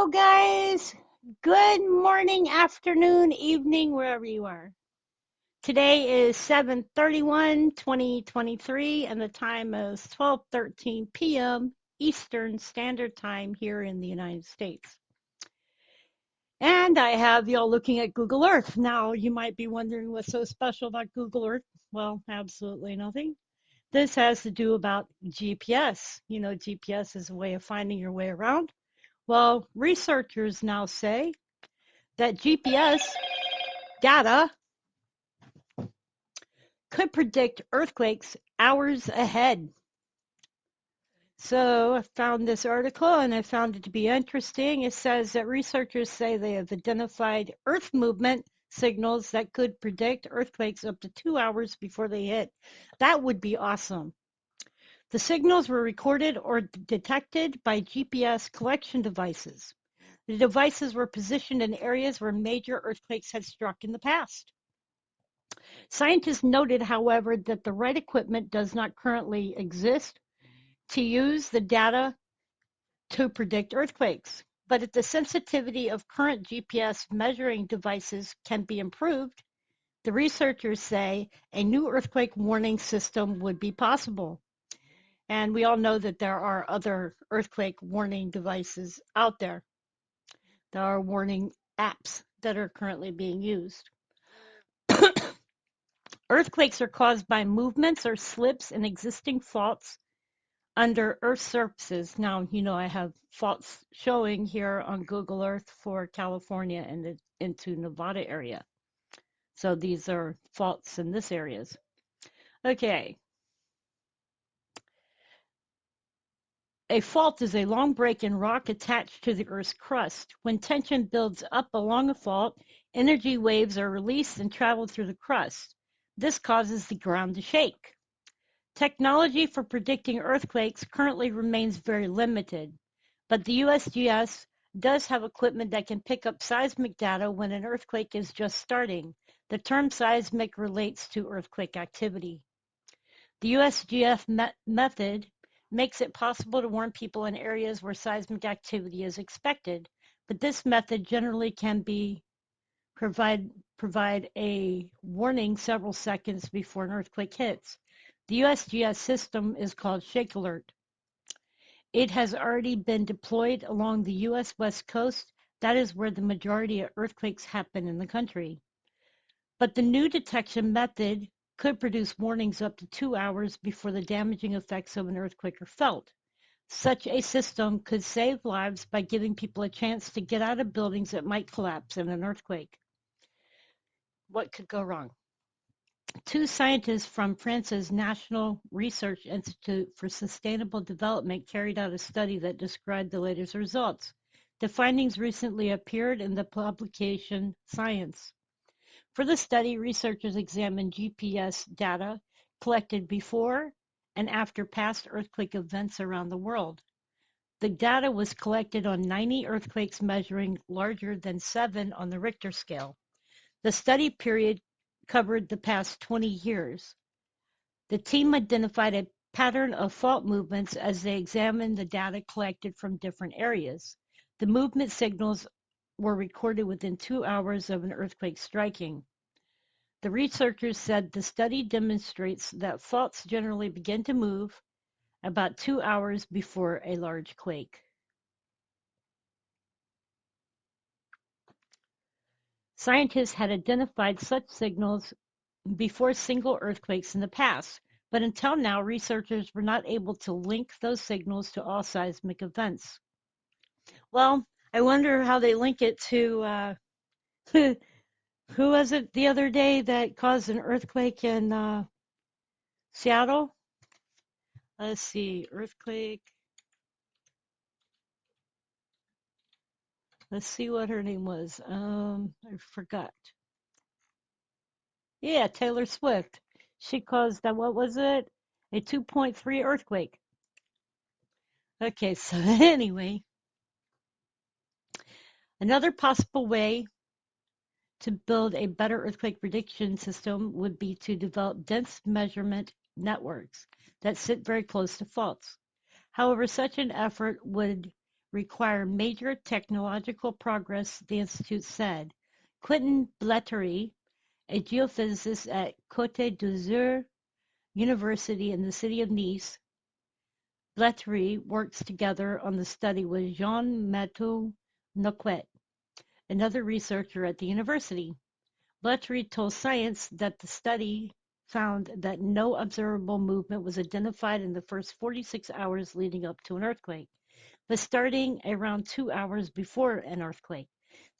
Hello, guys. Good morning, afternoon, evening, wherever you are. Today is 7/31/2023, and the time is 12:13 p.m. Eastern Standard Time here in the United States. And I have y'all looking at Google Earth. Now, you might be wondering what's so special about Google Earth. Well, absolutely nothing. This has to do about GPS. You know, GPS is a way of finding your way around. Well, researchers now say that GPS data could predict earthquakes hours ahead. So I found this article and I found it to be interesting. It says that researchers say they have identified earth movement signals that could predict earthquakes up to 2 hours before they hit. That would be awesome. The signals were recorded or detected by GPS collection devices. The devices were positioned in areas where major earthquakes had struck in the past. Scientists noted, however, that the right equipment does not currently exist to use the data to predict earthquakes. But if the sensitivity of current GPS measuring devices can be improved, the researchers say a new earthquake warning system would be possible. And we all know that there are other earthquake warning devices out there. There are warning apps that are currently being used. Earthquakes are caused by movements or slips in existing faults under Earth's surfaces. Now, you know, I have faults showing here on Google Earth for California and into Nevada area. So these are faults in this areas. Okay. A fault is a long break in rock attached to the Earth's crust. When tension builds up along a fault, energy waves are released and travel through the crust. This causes the ground to shake. Technology for predicting earthquakes currently remains very limited, but the USGS does have equipment that can pick up seismic data when an earthquake is just starting. The term seismic relates to earthquake activity. The USGS method makes it possible to warn people in areas where seismic activity is expected, but this method generally can provide a warning several seconds before an earthquake hits. The USGS system is called Shake Alert. It has already been deployed along the U.S. West Coast. That is where the majority of earthquakes happen in the country. But the new detection method could produce warnings up to 2 hours before the damaging effects of an earthquake are felt. Such a system could save lives by giving people a chance to get out of buildings that might collapse in an earthquake. What could go wrong? Two scientists from France's National Research Institute for Sustainable Development carried out a study that described the latest results. The findings recently appeared in the publication Science. For the study, researchers examined GPS data collected before and after past earthquake events around the world. The data was collected on 90 earthquakes measuring larger than 7 on the Richter scale. The study period covered the past 20 years. The team identified a pattern of fault movements as they examined the data collected from different areas. The movement signals were recorded within 2 hours of an earthquake striking. The researchers said the study demonstrates that faults generally begin to move about 2 hours before a large quake. Scientists had identified such signals before single earthquakes in the past, but until now, researchers were not able to link those signals to all seismic events. Well, I wonder how they link it to who was it the other day that caused an earthquake in Seattle? Let's see, earthquake. Let's see what her name was. I forgot. Yeah, Taylor Swift. She caused that, what was it? A 2.3 earthquake. Okay, so anyway, another possible way to build a better earthquake prediction system would be to develop dense measurement networks that sit very close to faults. However, such an effort would require major technological progress, the Institute said. Quentin Blettery, a geophysicist at Côte d'Azur University in the city of Nice, Blettery works together on the study with Jean-Mathieu Noquet, another researcher at the university. Blettery told Science that the study found that no observable movement was identified in the first 46 hours leading up to an earthquake, but starting around 2 hours before an earthquake,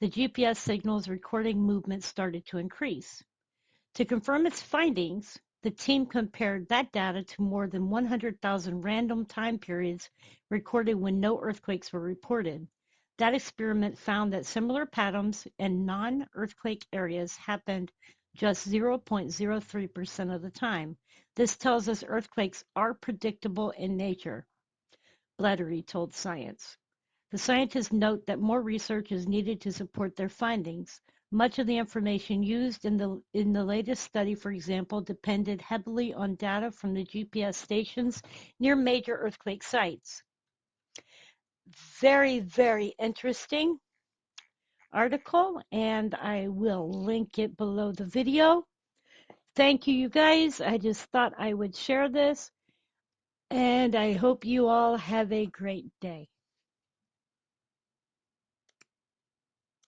the GPS signals recording movement started to increase. To confirm its findings, the team compared that data to more than 100,000 random time periods recorded when no earthquakes were reported. That experiment found that similar patterns in non-earthquake areas happened just 0.03% of the time. This tells us earthquakes are predictable in nature, Blattery told Science. The scientists note that more research is needed to support their findings. Much of the information used in the latest study, for example, depended heavily on data from the GPS stations near major earthquake sites. Very, very interesting article, and I will link it below the video. Thank you, you guys. I just thought I would share this, and I hope you all have a great day.